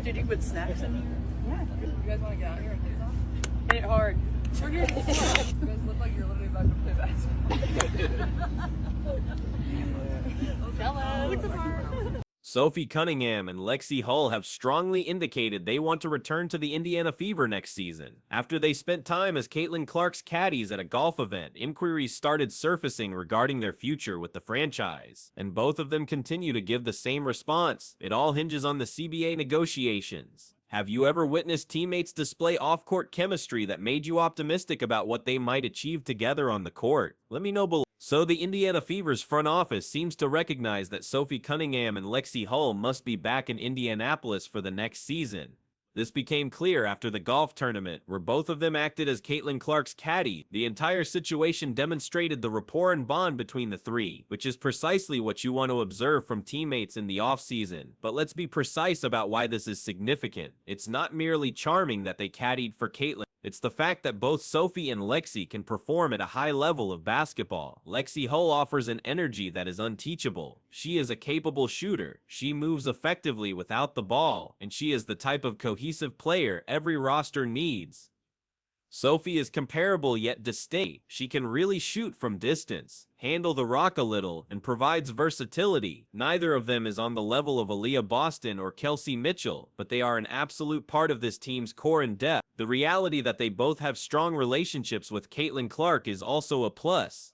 Did you put snacks in here? Yeah. You guys want to get out here and do something? Hit it hard. We're good. You guys look like you're literally about to play basketball. Hello. Sophie Cunningham and Lexie Hull have strongly indicated they want to return to the Indiana Fever next season. After they spent time as Caitlin Clark's caddies at a golf event, inquiries started surfacing regarding their future with the franchise, and both of them continue to give the same response. It all hinges on the CBA negotiations. Have you ever witnessed teammates display off-court chemistry that made you optimistic about what they might achieve together on the court? Let me know below. So the Indiana Fever's front office seems to recognize that Sophie Cunningham and Lexie Hull must be back in Indianapolis for the next season. This became clear after the golf tournament, where both of them acted as Caitlin Clark's caddy. The entire situation demonstrated the rapport and bond between the three, which is precisely what you want to observe from teammates in the offseason. But let's be precise about why this is significant. It's not merely charming that they caddied for Caitlin. It's the fact that both Sophie and Lexie can perform at a high level of basketball. Lexie Hull offers an energy that is unteachable. She is a capable shooter. She moves effectively without the ball, and she is the type of cohesive player every roster needs. Sophie is comparable yet distinct. She can really shoot from distance, handle the rock a little, and provides versatility. Neither of them is on the level of Aaliyah Boston or Kelsey Mitchell, but they are an absolute part of this team's core and depth. The reality that they both have strong relationships with Caitlin Clark is also a plus.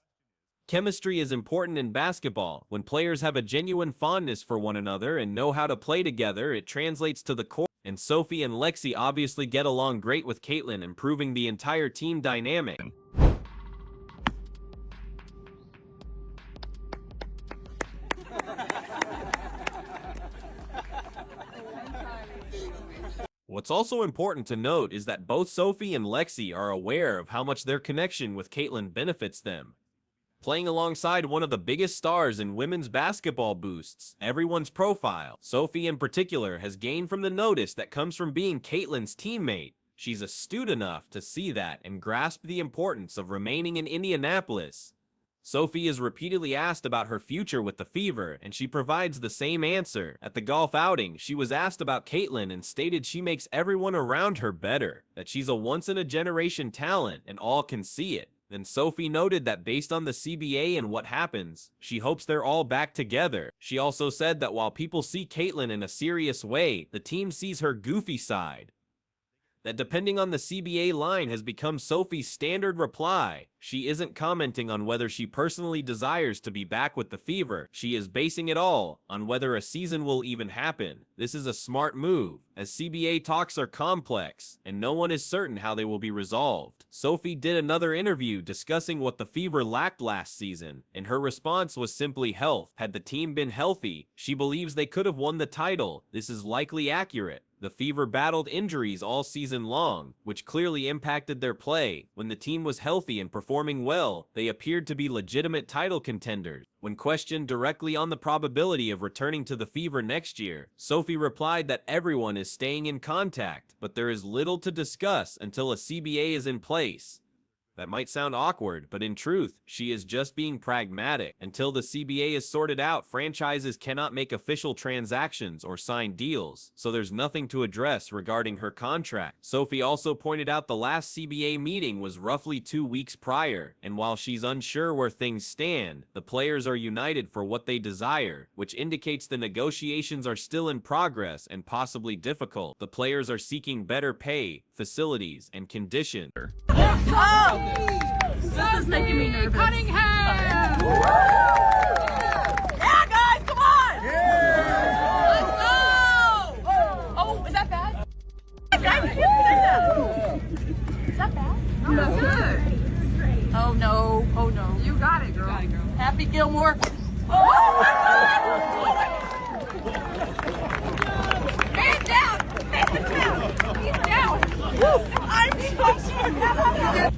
Chemistry is important in basketball. When players have a genuine fondness for one another and know how to play together, it translates to the court. And Sophie and Lexie obviously get along great with Caitlin, improving the entire team dynamic. What's also important to note is that both Sophie and Lexie are aware of how much their connection with Caitlin benefits them. Playing alongside one of the biggest stars in women's basketball boosts everyone's profile. Sophie in particular has gained from the notice that comes from being Caitlin's teammate. She's astute enough to see that and grasp the importance of remaining in Indianapolis. Sophie is repeatedly asked about her future with the Fever, and she provides the same answer. At the golf outing, she was asked about Caitlin and stated she makes everyone around her better, that she's a once-in-a-generation talent and all can see it. Then Sophie noted that based on the CBA and what happens, she hopes they're all back together. She also said that while people see Caitlin in a serious way, the team sees her goofy side. That depending on the CBA line has become Sophie's standard reply. She isn't commenting on whether she personally desires to be back with the Fever. She is basing it all on whether a season will even happen. This is a smart move, as CBA talks are complex, and no one is certain how they will be resolved. Sophie did another interview discussing what the Fever lacked last season, and her response was simply health. Had the team been healthy, she believes they could have won the title. This is likely accurate. The Fever battled injuries all season long, which clearly impacted their play. When the team was healthy and performing well, they appeared to be legitimate title contenders. When questioned directly on the probability of returning to the Fever next year, Sophie replied that everyone is staying in contact, but there is little to discuss until a CBA is in place. That might sound awkward, but in truth, she is just being pragmatic. Until the CBA is sorted out, franchises cannot make official transactions or sign deals, so there's nothing to address regarding her contract. Sophie also pointed out the last CBA meeting was roughly 2 weeks prior, and while she's unsure where things stand, the players are united for what they desire, which indicates the negotiations are still in progress and possibly difficult. The players are seeking better pay, facilities, and conditions. Oh! This is making me nervous. Cunningham! Yeah, guys, come on! Yeah! Let's go! Oh, is that bad? Is that bad? No, good. Oh no! Oh no! You got it, girl. Happy Gilmore. Oh! Man down! Man down! He's down! I'm so sure.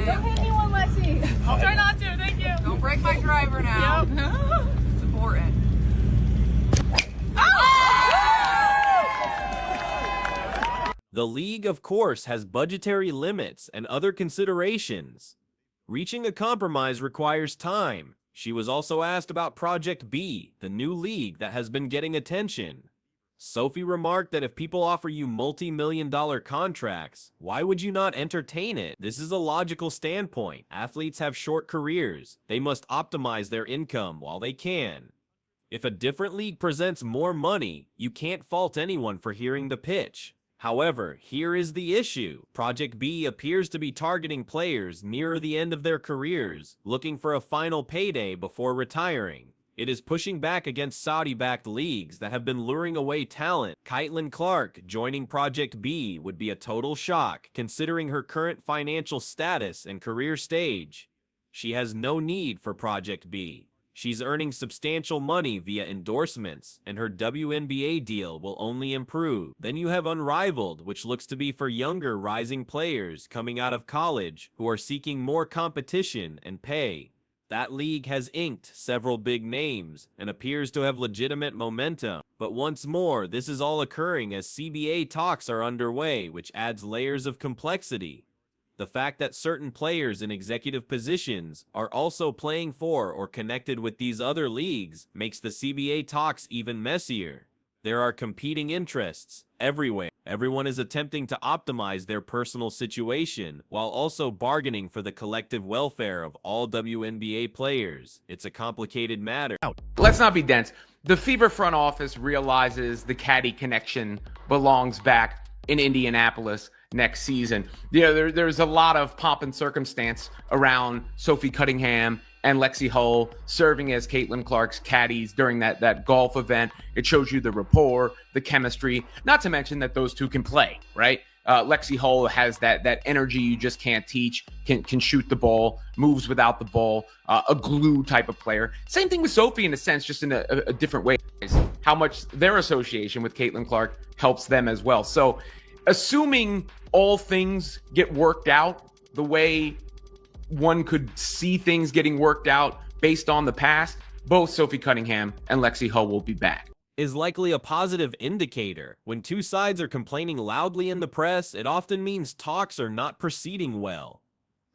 Don't hit me one, Lexie. I'll try not to, thank you. Don't break my driver now. Yep. Support. The league, of course, has budgetary limits and other considerations. Reaching a compromise requires time. She was also asked about Project B, the new league that has been getting attention. Sophie remarked that if people offer you multi-million-dollar contracts, why would you not entertain it? This is a logical standpoint. Athletes have short careers. They must optimize their income while they can. If a different league presents more money, you can't fault anyone for hearing the pitch. However, here is the issue. Project B appears to be targeting players nearer the end of their careers, looking for a final payday before retiring. It is pushing back against Saudi-backed leagues that have been luring away talent. Caitlin Clark joining Project B would be a total shock, considering her current financial status and career stage. She has no need for Project B. She's earning substantial money via endorsements, and her WNBA deal will only improve. Then you have Unrivaled, which looks to be for younger rising players coming out of college who are seeking more competition and pay. That league has inked several big names and appears to have legitimate momentum. But once more, this is all occurring as CBA talks are underway, which adds layers of complexity. The fact that certain players in executive positions are also playing for or connected with these other leagues makes the CBA talks even messier. There are competing interests everywhere. Everyone is attempting to optimize their personal situation while also bargaining for the collective welfare of all WNBA players. It's a complicated matter. Let's not be dense. The Fever front office realizes the Caddy connection belongs back in Indianapolis next season. There's a lot of pomp and circumstance around Sophie Cunningham and Lexie Hull serving as Caitlin Clark's caddies during that golf event. It shows you the rapport, the chemistry, not to mention that those two can play, right? Lexie Hull has that energy you just can't teach, can shoot the ball, moves without the ball, a glue type of player. Same thing with Sophie in a sense, just in a different way. How much their association with Caitlin Clark helps them as well. So assuming all things get worked out the way one could see things getting worked out based on the past, both Sophie Cunningham and Lexie Hull will be back. Is likely a positive indicator. When two sides are complaining loudly in the press, it often means talks are not proceeding well.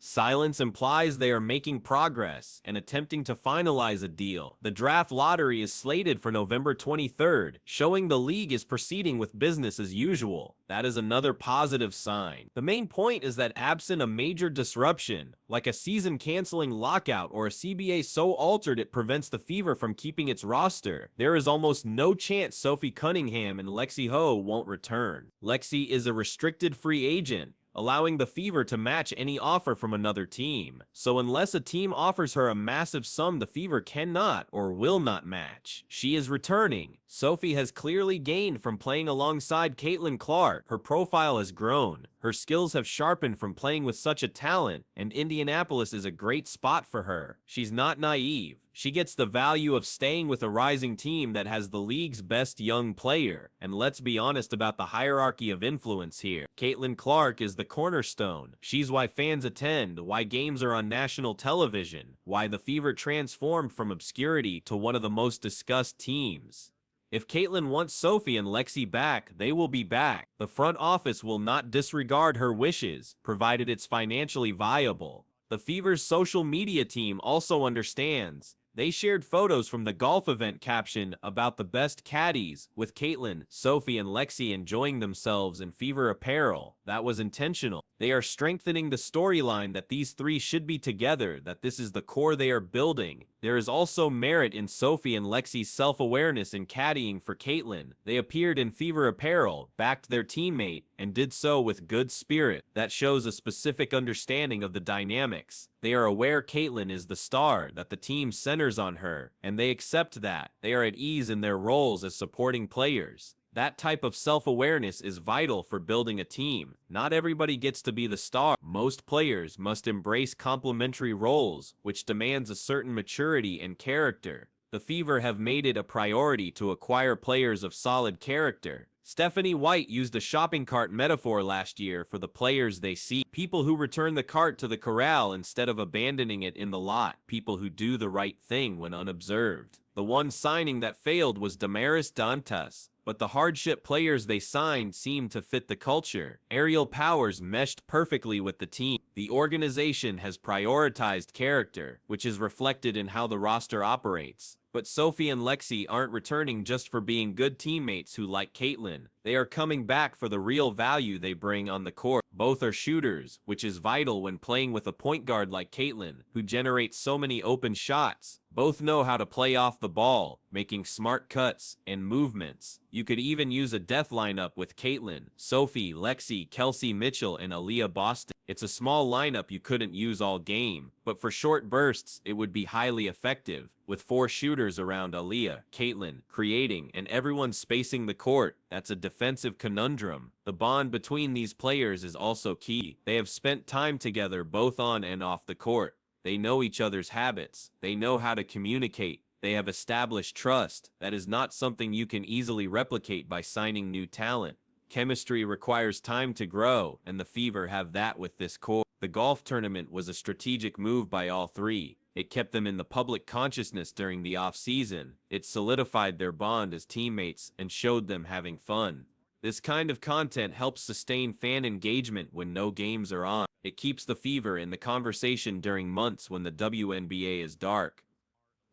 Silence implies they are making progress and attempting to finalize a deal. The draft lottery is slated for November 23rd, showing the league is proceeding with business as usual. That is another positive sign. The main point is that absent a major disruption, like a season-canceling lockout or a CBA so altered it prevents the Fever from keeping its roster, there is almost no chance Sophie Cunningham and Lexie Hull won't return. Lexie is a restricted free agent, allowing the Fever to match any offer from another team. So unless a team offers her a massive sum, the Fever cannot or will not match. She is returning. Sophie has clearly gained from playing alongside Caitlin Clark. Her profile has grown. Her skills have sharpened from playing with such a talent, and Indianapolis is a great spot for her. She's not naive. She gets the value of staying with a rising team that has the league's best young player. And let's be honest about the hierarchy of influence here. Caitlin Clark is the cornerstone. She's why fans attend, why games are on national television, why the Fever transformed from obscurity to one of the most discussed teams. If Caitlin wants Sophie and Lexie back, they will be back. The front office will not disregard her wishes, provided it's financially viable. The Fever's social media team also understands. They shared photos from the golf event captioned about the best caddies, with Caitlin, Sophie, and Lexie enjoying themselves in Fever apparel. That was intentional. They are strengthening the storyline that these three should be together, that this is the core they are building. There is also merit in Sophie and Lexie's self-awareness in caddying for Caitlin. They appeared in Fever apparel, backed their teammate, and did so with good spirit. That shows a specific understanding of the dynamics. They are aware Caitlin is the star, that the team centers on her, and they accept that. They are at ease in their roles as supporting players. That type of self-awareness is vital for building a team. Not everybody gets to be the star. Most players must embrace complementary roles, which demands a certain maturity and character. The Fever have made it a priority to acquire players of solid character. Stephanie White used a shopping cart metaphor last year for the players they see. People who return the cart to the corral instead of abandoning it in the lot. People who do the right thing when unobserved. The one signing that failed was Damaris Dantas, But the hardship players they signed seemed to fit the culture. Aerial powers meshed perfectly with the team. The organization has prioritized character, which is reflected in how the roster operates. But Sophie and Lexie aren't returning just for being good teammates who like Caitlin. They are coming back for the real value they bring on the court. Both are shooters, which is vital when playing with a point guard like Caitlin, who generates so many open shots. Both know how to play off the ball, making smart cuts and movements. You could even use a death lineup with Caitlin, Sophie, Lexie, Kelsey Mitchell, and Aaliyah Boston. It's a small lineup you couldn't use all game, but for short bursts, it would be highly effective. With 4 shooters around Aaliyah, Caitlin, creating, and everyone spacing the court, that's a defensive conundrum. The bond between these players is also key. They have spent time together both on and off the court. They know each other's habits. They know how to communicate. They have established trust. That is not something you can easily replicate by signing new talent. Chemistry requires time to grow, and the Fever have that with this core. The golf tournament was a strategic move by all three. It kept them in the public consciousness during the off-season. It solidified their bond as teammates and showed them having fun. This kind of content helps sustain fan engagement when no games are on. It keeps the Fever in the conversation during months when the WNBA is dark.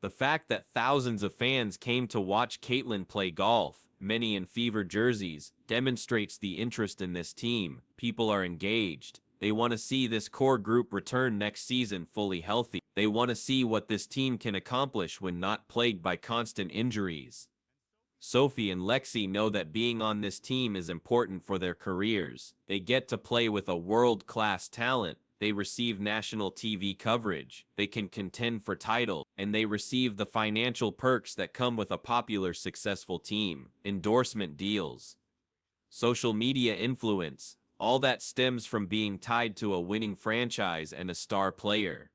The fact that thousands of fans came to watch Caitlin play golf, many in Fever jerseys, demonstrates the interest in this team. People are engaged. They want to see this core group return next season fully healthy. They want to see what this team can accomplish when not plagued by constant injuries. Sophie and Lexie know that being on this team is important for their careers. They get to play with a world-class talent. They receive national TV coverage. They can contend for titles, and they receive the financial perks that come with a popular, successful team. Endorsement deals, social media influence, all that stems from being tied to a winning franchise and a star player.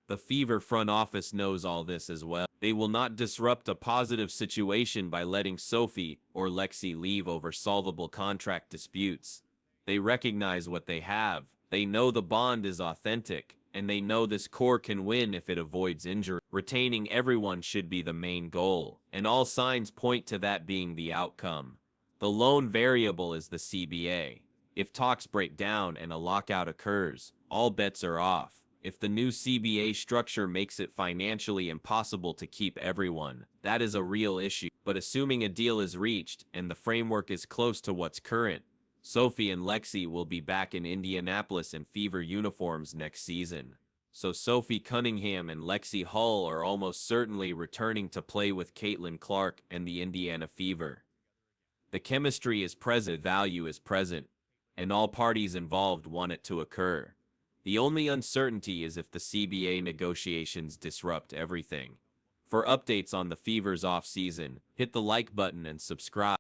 The Fever front office knows all this as well. They will not disrupt a positive situation by letting Sophie or Lexie leave over solvable contract disputes. They recognize what they have. They know the bond is authentic, and they know this core can win if it avoids injury. Retaining everyone should be the main goal, and all signs point to that being the outcome. The lone variable is the CBA. If talks break down and a lockout occurs, all bets are off. If the new CBA structure makes it financially impossible to keep everyone, that is a real issue. But assuming a deal is reached and the framework is close to what's current, Sophie and Lexie will be back in Indianapolis in Fever uniforms next season. So Sophie Cunningham and Lexie Hull are almost certainly returning to play with Caitlin Clark and the Indiana Fever. The chemistry is present, value is present, and all parties involved want it to occur. The only uncertainty is if the CBA negotiations disrupt everything. For updates on the Fever's off-season, hit the like button and subscribe.